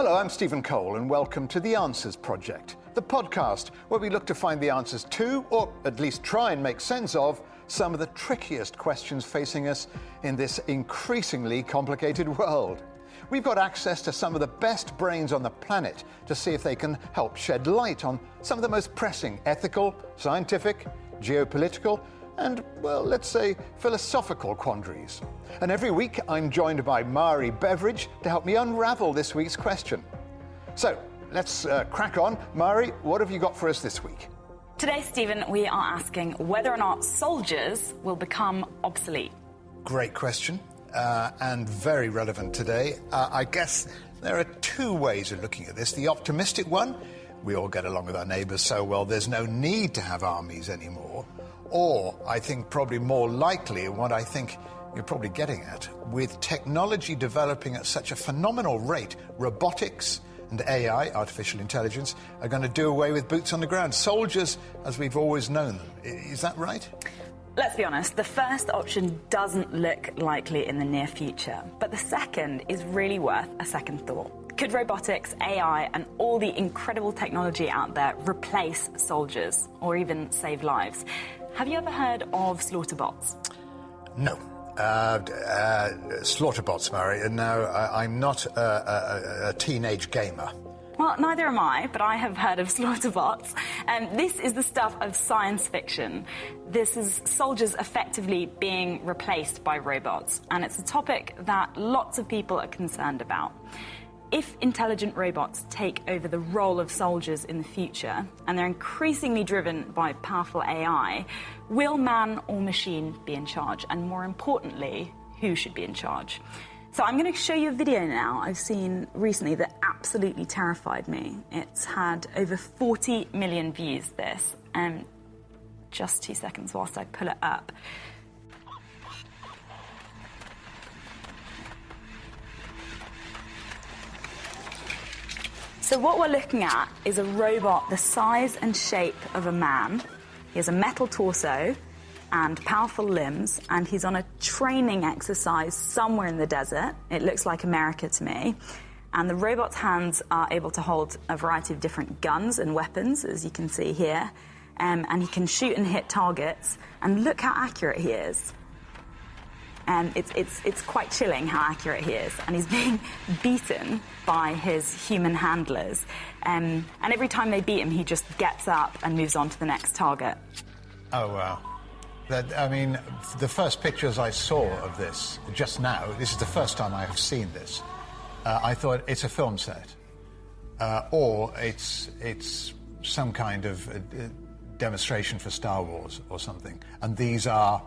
Hello, I'm Stephen Cole, and welcome to The Answers Project, the podcast where we look to find the answers to, or at least try and make sense of, some of the trickiest questions facing us in this increasingly complicated world. We've got access to some of the best brains on the planet to see if they can help shed light on some of the most pressing ethical, scientific, geopolitical, and, well, let's say, philosophical quandaries. And every week, I'm joined by Mhairi Beveridge to help me unravel this week's question. So, let's crack on. Mhairi, what have you got for us this week? Today, Stephen, we are asking whether or not soldiers will become obsolete. Great question, and very relevant today. I guess there are two ways of looking at this. The optimistic one, we all get along with our neighbours so well, there's no need to have armies anymore. Or, I think probably more likely, what I think you're probably getting at, with technology developing at such a phenomenal rate, robotics and AI, artificial intelligence, are going to do away with boots on the ground. Soldiers, as we've always known them. Is that right? Let's be honest, the first option doesn't look likely in the near future, but the second is really worth a second thought. Could robotics, AI, and all the incredible technology out there replace soldiers, or even save lives? Have you ever heard of slaughterbots? No. Slaughterbots, Mhairi. No, I'm not a teenage gamer. Well, neither am I, but I have heard of slaughterbots. This is the stuff of science fiction. This is soldiers effectively being replaced by robots, and it's a topic that lots of people are concerned about. If intelligent robots take over the role of soldiers in the future, and they're increasingly driven by powerful AI, will man or machine be in charge? And more importantly, who should be in charge? So I'm going to show you a video now I've seen recently that absolutely terrified me. It's had over 40 million views, this. Just 2 seconds whilst I pull it up. So what we're looking at is a robot the size and shape of a man. He has a metal torso and powerful limbs, and he's on a training exercise somewhere in the desert. It looks like America to me. And the robot's hands are able to hold a variety of different guns and weapons, as you can see here. And he can shoot and hit targets. And look how accurate he is. It's quite chilling how accurate he is. And he's being beaten by his human handlers. And every time they beat him, he just gets up and moves on to the next target. Oh, wow. I mean, the first pictures I saw of this just now, this is the first time I have seen this, I thought it's a film set. Or it's some kind of demonstration for Star Wars or something. And these are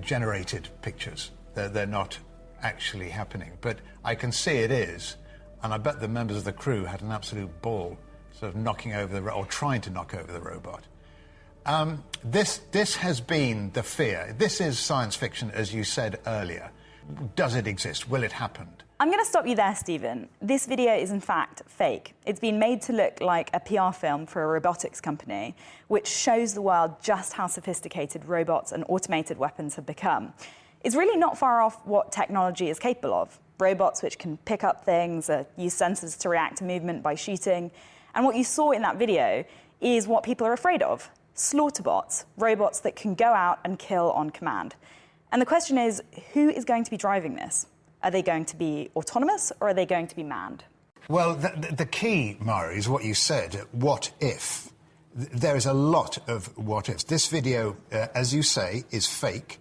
generated pictures. They're not actually happening. But I can see it is, and I bet the members of the crew had an absolute ball sort of knocking over or trying to knock over the robot. This has been the fear. This is science fiction, as you said earlier. Does it exist? Will it happen? I'm going to stop you there, Stephen. This video is in fact fake. It's been made to look like a PR film for a robotics company, which shows the world just how sophisticated robots and automated weapons have become. It's really not far off what technology is capable of. Robots which can pick up things, use sensors to react to movement by shooting. And what you saw in that video is what people are afraid of. Slaughterbots, robots that can go out and kill on command. And the question is, who is going to be driving this? Are they going to be autonomous, or are they going to be manned? Well, the key, Mhairi, is what you said, what if. There is a lot of what ifs. This video, as you say, is fake,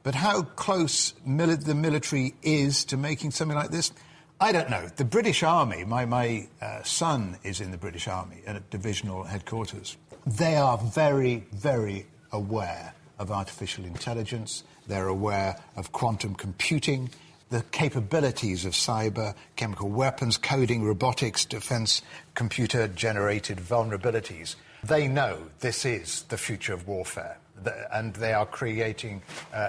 but how close the military is to making something like this, I don't know. The British Army, my son is in the British Army at divisional headquarters. They are very, very aware of artificial intelligence. They're aware of quantum computing, the capabilities of cyber, chemical weapons, coding, robotics, defense, computer-generated vulnerabilities. They know this is the future of warfare, and they are creating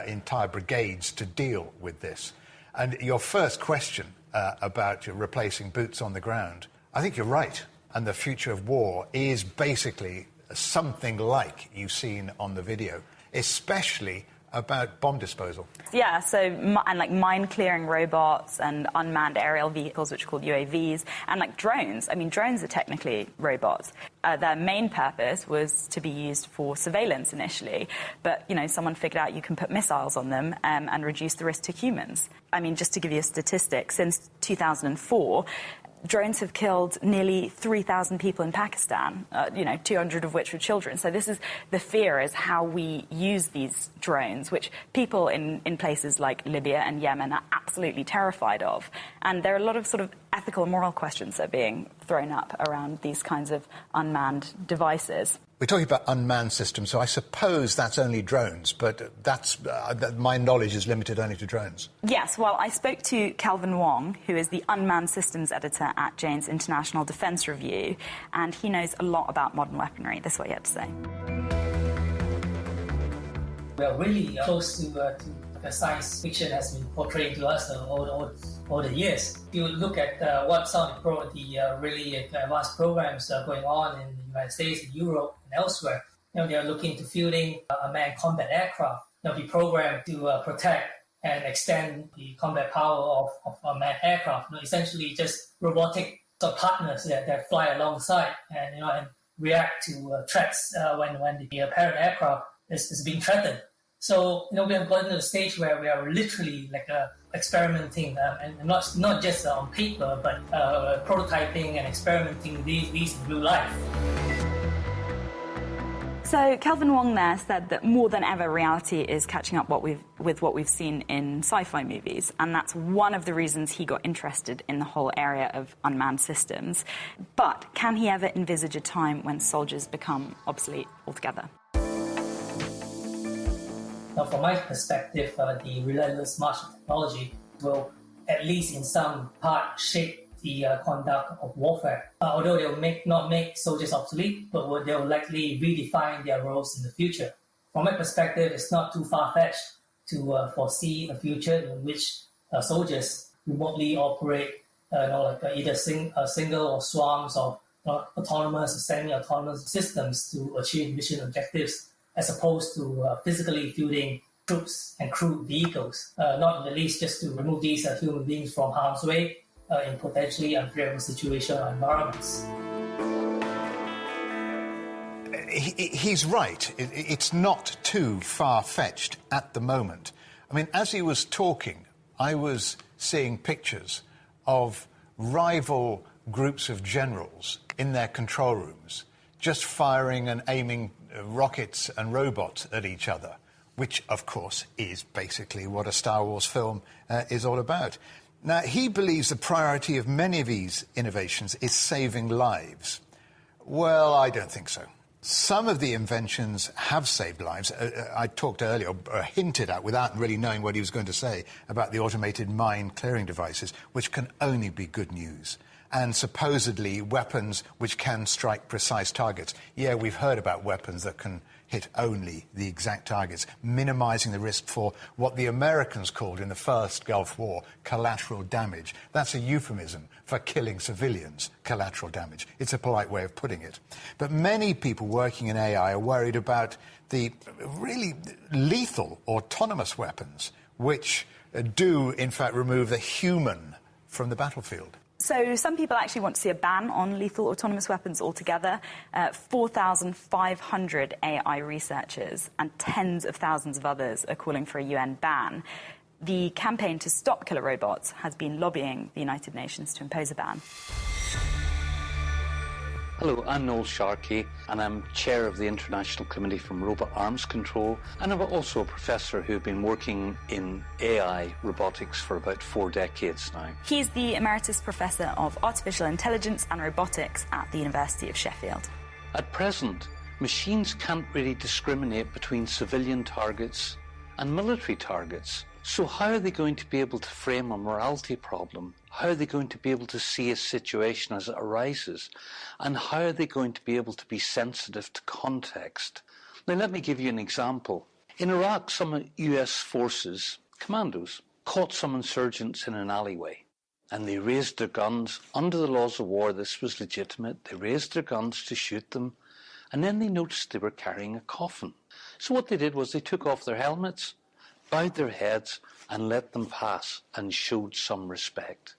entire brigades to deal with this. And your first question about replacing boots on the ground, I think you're right. And the future of war is basically something like you've seen on the video, especially about bomb disposal. Yeah, so and like mine-clearing robots and unmanned aerial vehicles, which are called UAVs, and like drones. I mean, drones are technically robots. Their main purpose was to be used for surveillance initially, but, you know, someone figured out you can put missiles on them and reduce the risk to humans. I mean, just to give you a statistic, since 2004, drones have killed nearly 3,000 people in Pakistan, 200 of which were children. So this is the fear, is how we use these drones, which people in places like Libya and Yemen are absolutely terrified of. And there are a lot of sort of ethical and moral questions that are being thrown up around these kinds of unmanned devices. We're talking about unmanned systems, so I suppose that's only drones, but that's my knowledge is limited only to drones. Yes, well, I spoke to Kelvin Wong, who is the Unmanned Systems Editor at Jane's International Defence Review, and he knows a lot about modern weaponry. This is what he had to say. We are really close to the science fiction has been portrayed to us all the years. If you look at what some of the really advanced programs going on in the United States, in Europe, and elsewhere, they are looking to fielding unmanned combat aircraft. They'll be programmed to protect and extend the combat power of unmanned aircraft. Essentially, just robotic partners that fly alongside and react to threats when the apparent aircraft is being threatened. So, we have gotten to a stage where we are literally experimenting, and not just on paper, but prototyping and experimenting these in real life. So Kelvin Wong there said that more than ever, reality is catching up with what we've seen in sci-fi movies, and that's one of the reasons he got interested in the whole area of unmanned systems. But can he ever envisage a time when soldiers become obsolete altogether? Now, from my perspective, the relentless march of technology will, at least in some part, shape the conduct of warfare. Although they will not make soldiers obsolete, but they will likely redefine their roles in the future. From my perspective, it's not too far-fetched to foresee a future in which soldiers remotely operate either single or swarms of autonomous or semi-autonomous systems to achieve mission objectives, as opposed to physically fielding troops and crewed vehicles, not in the least just to remove these human beings from harm's way in potentially unfavorable situations or environments. He's right. It's not too far-fetched at the moment. I mean, as he was talking, I was seeing pictures of rival groups of generals in their control rooms, just firing and aiming rockets and robots at each other, which, of course, is basically what a Star Wars film is all about. Now, he believes the priority of many of these innovations is saving lives. Well, I don't think so. Some of the inventions have saved lives. I talked earlier, or hinted at, without really knowing what he was going to say, about the automated mine-clearing devices, which can only be good news. And supposedly weapons which can strike precise targets. Yeah, we've heard about weapons that can hit only the exact targets, minimising the risk for what the Americans called in the first Gulf War collateral damage. That's a euphemism for killing civilians, collateral damage. It's a polite way of putting it. But many people working in AI are worried about the really lethal autonomous weapons, which do, in fact, remove the human from the battlefield. So some people actually want to see a ban on lethal autonomous weapons altogether. 4,500 AI researchers and tens of thousands of others are calling for a UN ban. The campaign to stop killer robots has been lobbying the United Nations to impose a ban. Hello, I'm Noel Sharkey, and I'm chair of the International Committee from Robot Arms Control, and I'm also a professor who's been working in AI robotics for about 4 decades now. He's the Emeritus Professor of Artificial Intelligence and Robotics at the University of Sheffield. At present, machines can't really discriminate between civilian targets and military targets. So how are they going to be able to frame a morality problem? How are they going to be able to see a situation as it arises? And how are they going to be able to be sensitive to context? Now, let me give you an example. In Iraq, some US forces, commandos, caught some insurgents in an alleyway. And they raised their guns. Under the laws of war, this was legitimate. They raised their guns to shoot them. And then they noticed they were carrying a coffin. So what they did was they took off their helmets bowed their heads and let them pass and showed some respect.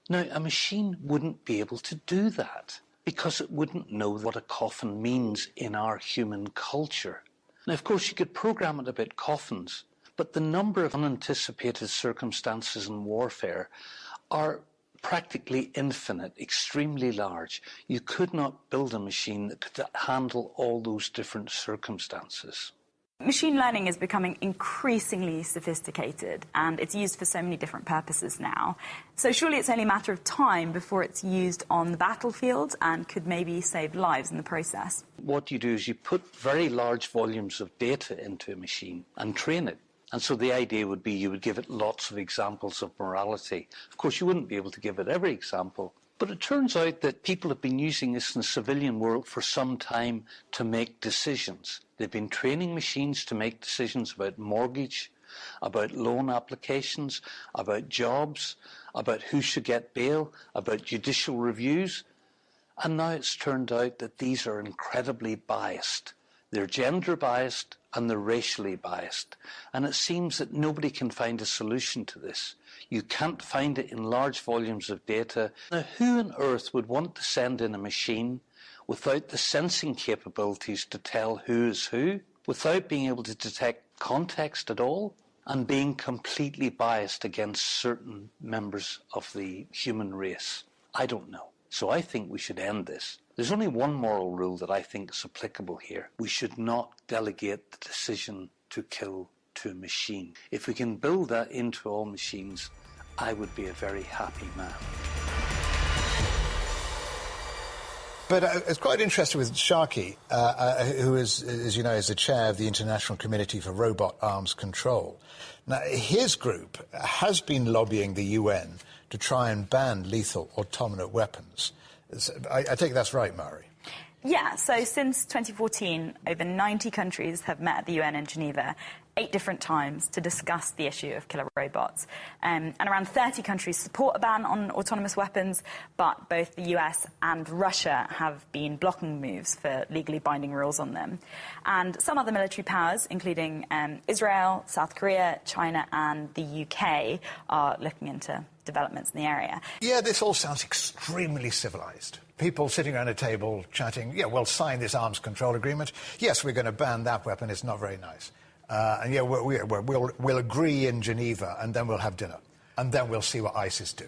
Now, a machine wouldn't be able to do that because it wouldn't know what a coffin means in our human culture. Now, of course, you could program it about coffins, but the number of unanticipated circumstances in warfare are practically infinite, extremely large. You could not build a machine that could handle all those different circumstances. Machine learning is becoming increasingly sophisticated, and it's used for so many different purposes now. So surely it's only a matter of time before it's used on the battlefield and could maybe save lives in the process. What you do is you put very large volumes of data into a machine and train it. And so the idea would be you would give it lots of examples of morality. Of course, you wouldn't be able to give it every example. But it turns out that people have been using this in the civilian world for some time to make decisions. They've been training machines to make decisions about mortgage, about loan applications, about jobs, about who should get bail, about judicial reviews. And now it's turned out that these are incredibly biased. They're gender biased and they're racially biased. And it seems that nobody can find a solution to this. You can't find it in large volumes of data. Now, who on earth would want to send in a machine without the sensing capabilities to tell who is who, without being able to detect context at all, and being completely biased against certain members of the human race? I don't know. So I think we should end this. There's only one moral rule that I think is applicable here. We should not delegate the decision to kill to a machine. If we can build that into all machines, I would be a very happy man. But it's quite interesting with Sharkey, who is, as you know, is the chair of the International Committee for Robot Arms Control. Now, his group has been lobbying the UN to try and ban lethal autonomous weapons. I take that's right, Mhairi. Yeah, so since 2014, over 90 countries have met at the UN in Geneva 8 different times to discuss the issue of killer robots. And around 30 countries support a ban on autonomous weapons, but both the US and Russia have been blocking moves for legally binding rules on them. And some other military powers, including Israel, South Korea, China and the UK, are looking into developments in the area. Yeah, this all sounds extremely civilised. People sitting around a table chatting, yeah, we'll sign this arms control agreement. Yes, we're going to ban that weapon. It's not very nice. And yeah, we'll agree in Geneva, and then we'll have dinner. And then we'll see what ISIS do.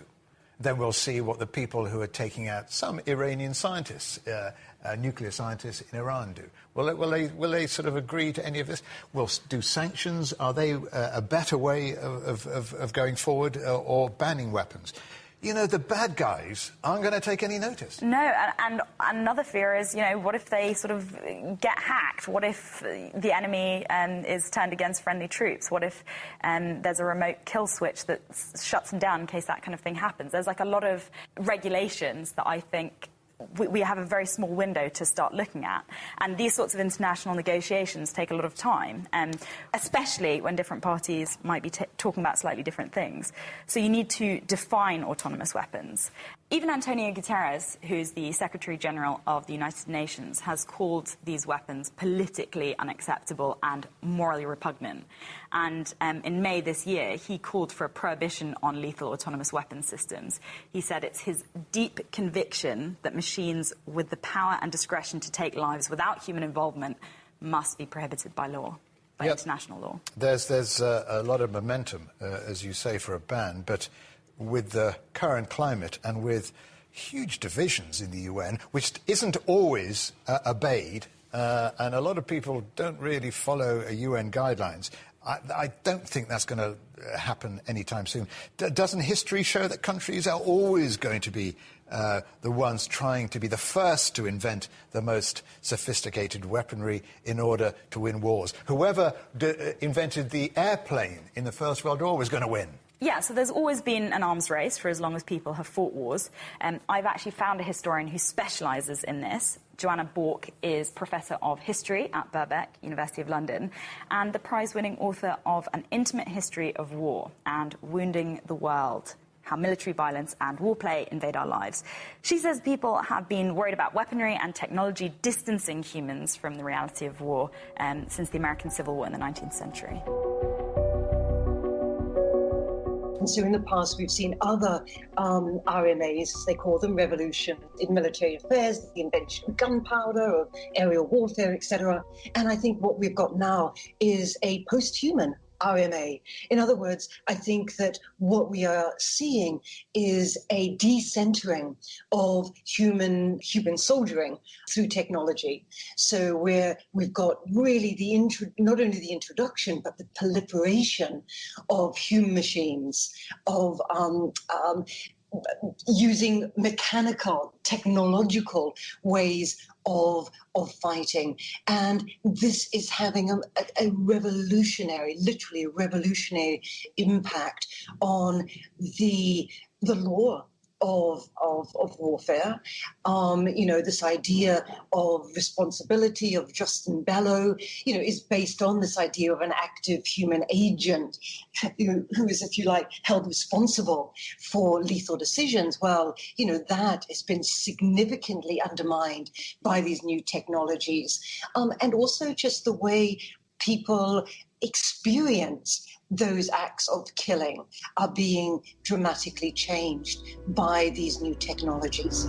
Then we'll see what the people who are taking out some Iranian scientists, nuclear scientists in Iran do. Will they sort of agree to any of this? We'll do sanctions. Are they a better way of going forward, or banning weapons? You know, the bad guys aren't going to take any notice. No, and another fear is, you know, what if they sort of get hacked? What if the enemy is turned against friendly troops? What if there's a remote kill switch that shuts them down in case that kind of thing happens? There's like a lot of regulations that I think we have a very small window to start looking at. And these sorts of international negotiations take a lot of time, especially when different parties might be talking about slightly different things. So you need to define autonomous weapons. Even Antonio Guterres, who's the Secretary General of the United Nations, has called these weapons politically unacceptable and morally repugnant. And in May this year, he called for a prohibition on lethal autonomous weapon systems. He said it's his deep conviction that machines with the power and discretion to take lives without human involvement must be prohibited by law, by international law. There's a lot of momentum, as you say, for a ban, but with the current climate and with huge divisions in the UN, which isn't always obeyed, and a lot of people don't really follow UN guidelines, I don't think that's going to happen anytime soon. Doesn't history show that countries are always going to be the ones trying to be the first to invent the most sophisticated weaponry in order to win wars? Whoever invented the airplane in the First World War was going to win. Yeah, so there's always been an arms race for as long as people have fought wars. I've actually found a historian who specialises in this. Joanna Bourke is Professor of History at Birbeck, University of London, and the prize-winning author of An Intimate History of War and Wounding the World, How Military Violence and Warplay Invade Our Lives. She says people have been worried about weaponry and technology distancing humans from the reality of war since the American Civil War in the 19th century. so in the past, we've seen other RMAs, as they call them, revolution in military affairs, the invention of gunpowder, of aerial warfare, etc. And I think what we've got now is a post-human RMA. In other words, I think that what we are seeing is a decentering of human soldiering through technology. So we've got really not only the introduction, but the proliferation of human machines, of using mechanical, technological ways of fighting. And this is having a revolutionary, literally a revolutionary impact on the law of warfare. This idea of responsibility, of just and bellow, is based on this idea of an active human agent who is, if you like, held responsible for lethal decisions. Well, that has been significantly undermined by these new technologies. And also just the way people experience those acts of killing are being dramatically changed by these new technologies.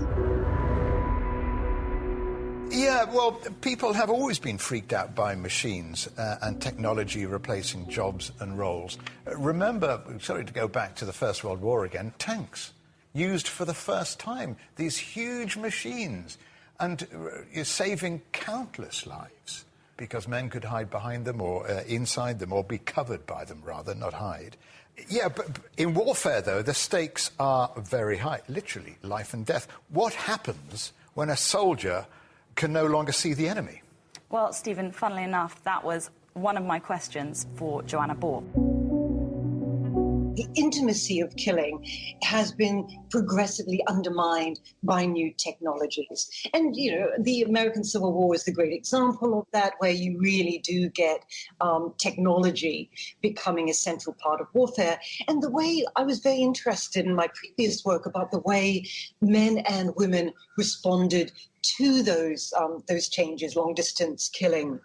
Yeah, well, people have always been freaked out by machines and technology replacing jobs and roles. Remember, sorry to go back to the First World War again, tanks used for the first time, these huge machines, and saving countless lives, because men could hide behind them or inside them, or be covered by them, rather, not hide. Yeah, but in warfare, though, the stakes are very high, literally life and death. What happens when a soldier can no longer see the enemy? Well, Stephen, funnily enough, that was one of my questions for Joanna Bourke. The intimacy of killing has been progressively undermined by new technologies. And, the American Civil War is the great example of that, where you really do get technology becoming a central part of warfare. And the way I was very interested in my previous work about the way men and women responded to those changes, long-distance killing,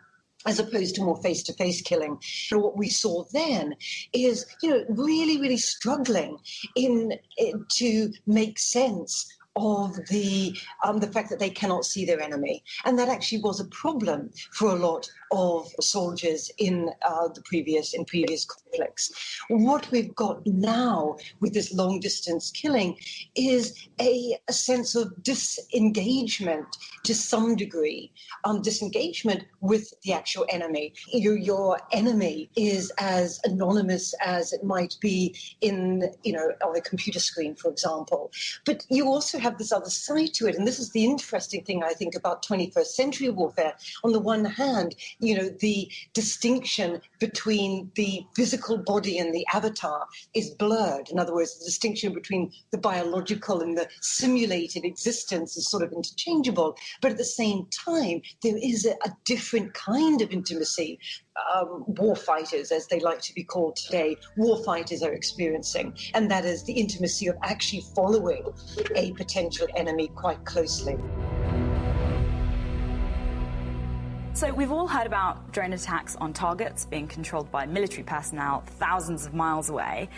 as opposed to more face-to-face killing. So what we saw then is, really, really struggling to make sense of the fact that they cannot see their enemy. And that actually was a problem for a lot of soldiers in previous conflicts. What we've got now with this long-distance killing is a sense of disengagement to some degree, disengagement with the actual enemy. Your enemy is as anonymous as it might be on a computer screen, for example. But you also have this other side to it, and this is the interesting thing, I think, about 21st century warfare. On the one hand, the distinction between the physical body and the avatar is blurred. In other words, the distinction between the biological and the simulated existence is sort of interchangeable. But at the same time, there is a different kind of intimacy war fighters, as they like to be called today, war fighters are experiencing. And that is the intimacy of actually following a potential enemy quite closely. So we've all heard about drone attacks on targets being controlled by military personnel thousands of miles away.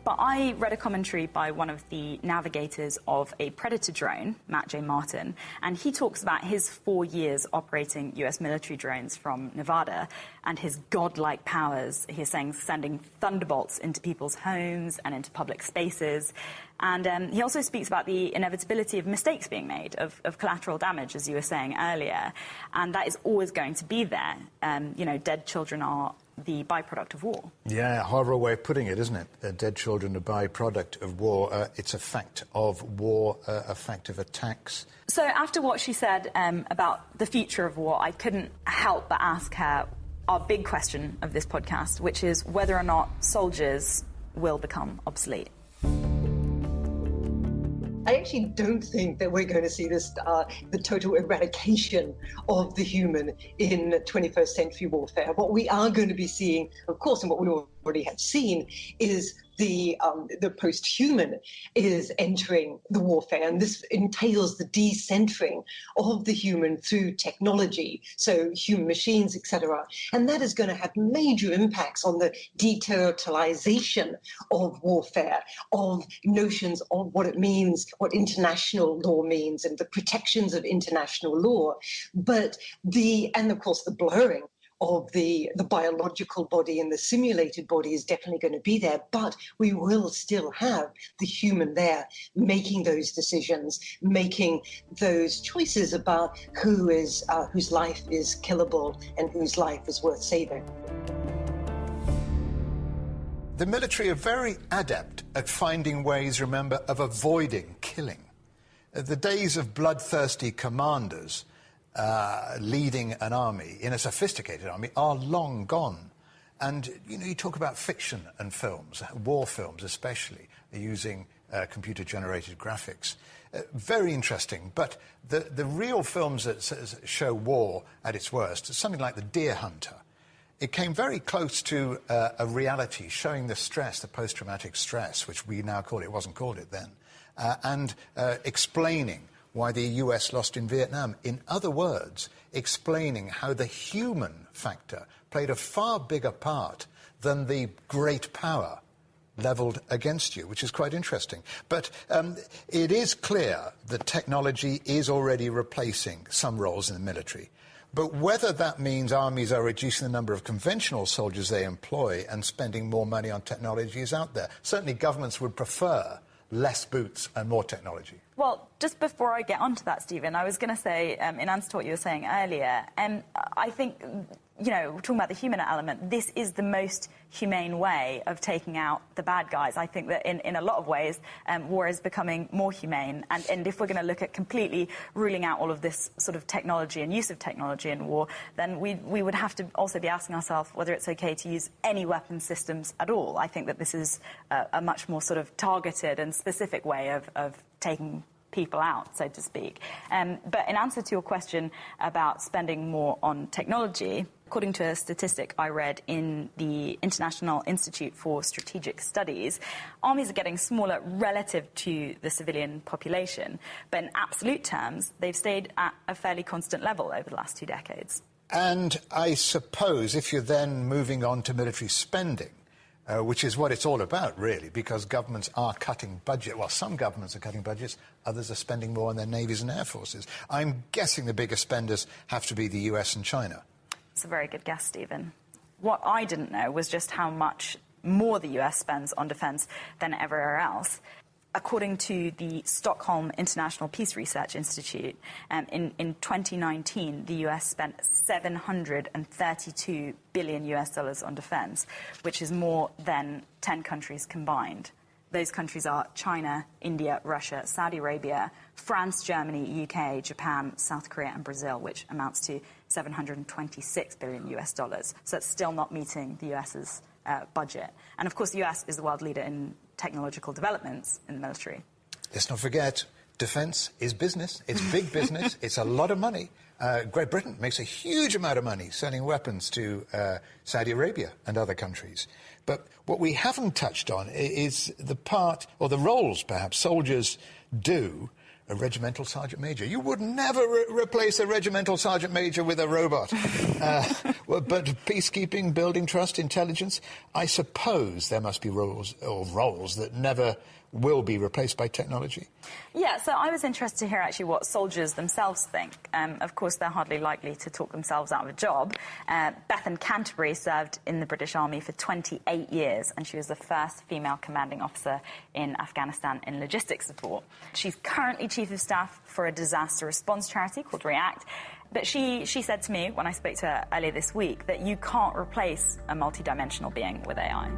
But I read a commentary by one of the navigators of a Predator drone, Matt J. Martin, and he talks about his 4 years operating US military drones from Nevada and his godlike powers. He's saying sending thunderbolts into people's homes and into public spaces. And he also speaks about the inevitability of mistakes being made, of collateral damage, as you were saying earlier. And that is always going to be there. Dead children are the byproduct of war. Yeah, horrible way of putting it, isn't it? Dead children are byproduct of war. It's a fact of war, a fact of attacks. So after what she said about the future of war, I couldn't help but ask her our big question of this podcast, which is whether or not soldiers will become obsolete. I actually don't think that we're going to see this, the total eradication of the human in 21st century warfare. What we are going to be seeing, of course, and what we all already have seen is the post-human is entering the warfare, and this entails the decentering of the human through technology, so human machines, etc. And that is going to have major impacts on the deterritorialization of warfare, of notions of what it means, what international law means, and the protections of international law. And of course the blurring of the biological body and the simulated body is definitely going to be there, but we will still have the human there making those decisions, making those choices about whose life is killable and whose life is worth saving. The military are very adept at finding ways, remember, of avoiding killing. The days of bloodthirsty commanders leading an army, in a sophisticated army, are long gone. And, you talk about fiction and films, war films especially, using computer-generated graphics. Very interesting, but the real films that show war at its worst, something like The Deer Hunter, it came very close to a reality showing the stress, the post-traumatic stress, which we now call it, wasn't called it then, and explaining why the US lost in Vietnam. In other words, explaining how the human factor played a far bigger part than the great power levelled against you, which is quite interesting. But it is clear that technology is already replacing some roles in the military. But whether that means armies are reducing the number of conventional soldiers they employ and spending more money on technology is out there. Certainly governments would prefer less boots and more technology. Well, just before I get onto that, Stephen, I was going to say, in answer to what you were saying earlier, I think, talking about the human element, this is the most humane way of taking out the bad guys. I think that in a lot of ways, war is becoming more humane. And if we're going to look at completely ruling out all of this sort of technology and use of technology in war, then we would have to also be asking ourselves whether it's okay to use any weapon systems at all. I think that this is a much more sort of targeted and specific way of taking people out, so to speak. But in answer to your question about spending more on technology, according to a statistic I read in the International Institute for Strategic Studies, armies are getting smaller relative to the civilian population, but in absolute terms, they've stayed at a fairly constant level over the last 2 decades. And I suppose if you're then moving on to military spending, which is what it's all about, really, because governments are cutting budget. Well, some governments are cutting budgets, others are spending more on their navies and air forces. I'm guessing the biggest spenders have to be the US and China. It's a very good guess, Stephen. What I didn't know was just how much more the US spends on defence than everywhere else. According to the Stockholm International Peace Research Institute, in 2019, the US spent $732 billion on defence, which is more than 10 countries combined. Those countries are China, India, Russia, Saudi Arabia, France, Germany, UK, Japan, South Korea and Brazil, which amounts to $726 billion. So it's still not meeting the US's budget. And of course, the US is the world leader in technological developments in the military. Let's not forget, defence is business. It's big business. It's a lot of money. Great Britain makes a huge amount of money selling weapons to Saudi Arabia and other countries. But what we haven't touched on is the part, or the roles, perhaps, soldiers do. A regimental sergeant major. You would never replace a regimental sergeant major with a robot. But peacekeeping, building trust, intelligence, I suppose there must be roles that never will be replaced by technology. Yeah, so I was interested to hear actually what soldiers themselves think. Of course, they're hardly likely to talk themselves out of a job. Bethan Canterbury served in the British Army for 28 years, and she was the first female commanding officer in Afghanistan in logistics support. She's currently Chief of Staff for a disaster response charity called REACT. But she said to me, when I spoke to her earlier this week, that you can't replace a multidimensional being with AI.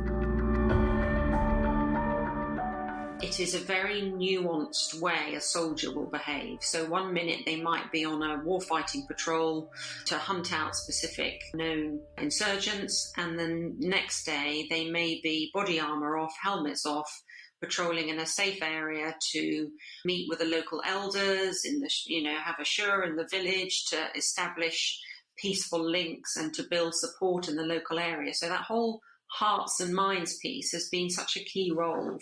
It is a very nuanced way a soldier will behave. So one minute they might be on a warfighting patrol to hunt out specific known insurgents, and then next day they may be body armour off, helmets off, patrolling in a safe area to meet with the local elders, have a shura in the village to establish peaceful links and to build support in the local area. So that whole hearts and minds piece has been such a key role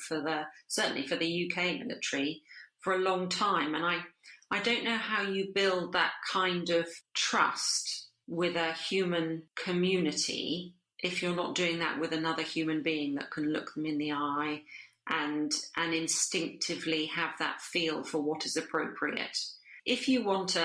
certainly for the UK military for a long time. And I don't know how you build that kind of trust with a human community if you're not doing that with another human being that can look them in the eye and instinctively have that feel for what is appropriate. If you want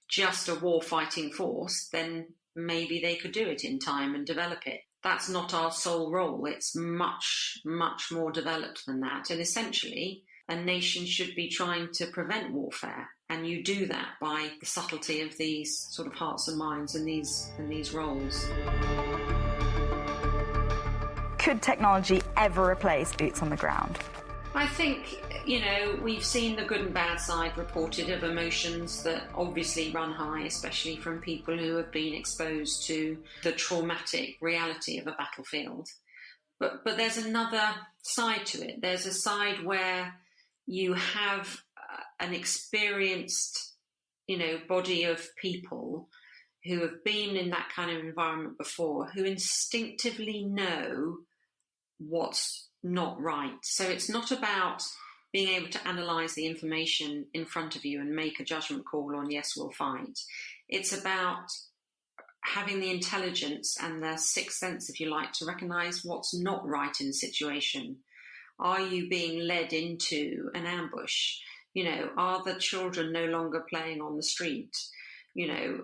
just a war-fighting force, then maybe they could do it in time and develop it. That's not our sole role. It's much, much more developed than that. And essentially, a nation should be trying to prevent warfare. And you do that by the subtlety of these sort of hearts and minds and these roles. Could technology ever replace boots on the ground? I think, we've seen the good and bad side reported of emotions that obviously run high, especially from people who have been exposed to the traumatic reality of a battlefield. But there's another side to it. There's a side where you have an experienced, body of people who have been in that kind of environment before, who instinctively know what's not right. So it's not about being able to analyse the information in front of you and make a judgment call on yes, we'll fight. It's about having the intelligence and the sixth sense, if you like, to recognise what's not right in the situation. Are you being led into an ambush? Are the children no longer playing on the street?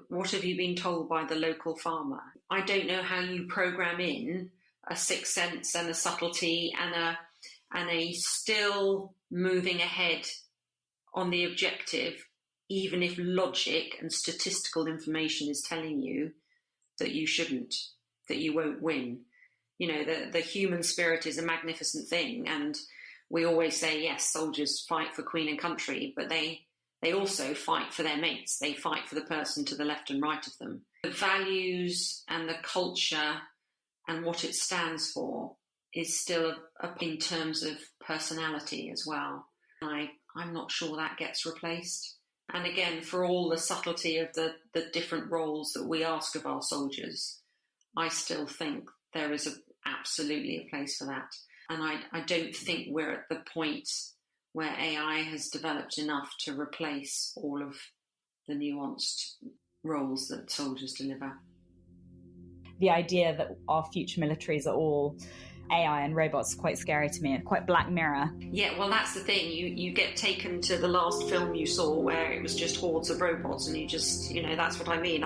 What have you been told by the local farmer? I don't know how you program in a sixth sense and a subtlety and a still moving ahead on the objective, even if logic and statistical information is telling you that you shouldn't, that you won't win. The human spirit is a magnificent thing, and we always say, yes, soldiers fight for Queen and country, but they also fight for their mates. They fight for the person to the left and right of them. The values and the culture and what it stands for is still up in terms of personality as well. I'm not sure that gets replaced. And again, for all the subtlety of the different roles that we ask of our soldiers, I still think there is absolutely a place for that. And I don't think we're at the point where AI has developed enough to replace all of the nuanced roles that soldiers deliver. The idea that our future militaries are all AI and robots is quite scary to me, quite Black Mirror. Yeah, well, that's the thing. You get taken to the last film you saw where it was just hordes of robots, and you just, that's what I mean.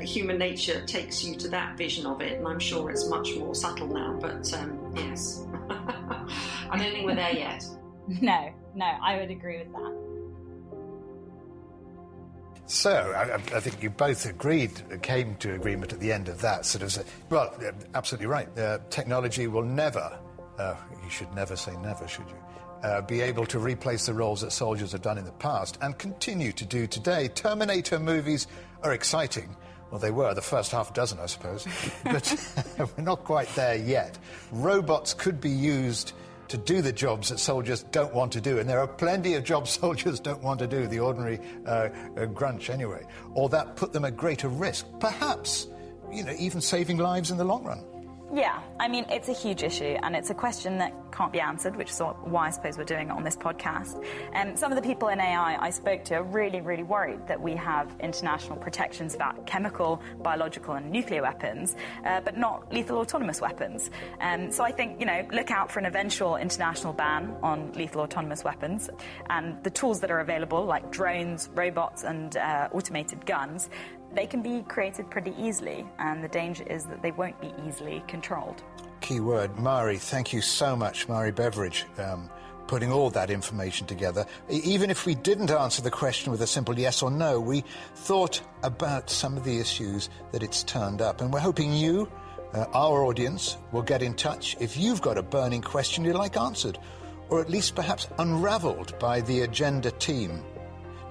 Human nature takes you to that vision of it, and I'm sure it's much more subtle now, but yes. I don't think we're there yet. No, I would agree with that. So, I think you both came to agreement at the end of that absolutely right. Technology will never, you should never say never, should you, be able to replace the roles that soldiers have done in the past and continue to do today. Terminator movies are exciting. Well, they were the first half dozen, I suppose, but we're not quite there yet. Robots could be used to do the jobs that soldiers don't want to do, and there are plenty of jobs soldiers don't want to do, the ordinary grunch anyway, or that put them at greater risk, perhaps, even saving lives in the long run. Yeah, I mean, it's a huge issue, and it's a question that can't be answered, which is why I suppose we're doing it on this podcast. Some of the people in AI I spoke to are really, really worried that we have international protections about chemical, biological and nuclear weapons, but not lethal autonomous weapons. So I think, look out for an eventual international ban on lethal autonomous weapons, and the tools that are available, like drones, robots and automated guns, they can be created pretty easily, and the danger is that they won't be easily controlled. Key word. Mhairi, thank you so much, Mhairi Beveridge, putting all that information together. Even if we didn't answer the question with a simple yes or no, we thought about some of the issues that it's turned up, and we're hoping you, our audience, will get in touch if you've got a burning question you'd like answered, or at least perhaps unravelled by the Agenda team.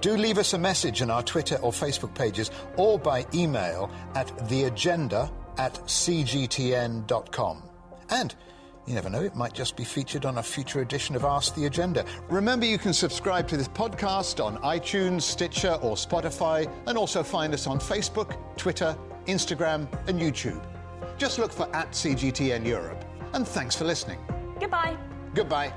Do leave us a message on our Twitter or Facebook pages, or by email at theagenda@cgtn.com. And you never know, it might just be featured on a future edition of Ask the Agenda. Remember, you can subscribe to this podcast on iTunes, Stitcher or Spotify, and also find us on Facebook, Twitter, Instagram and YouTube. Just look for @CGTN Europe. And thanks for listening. Goodbye. Goodbye.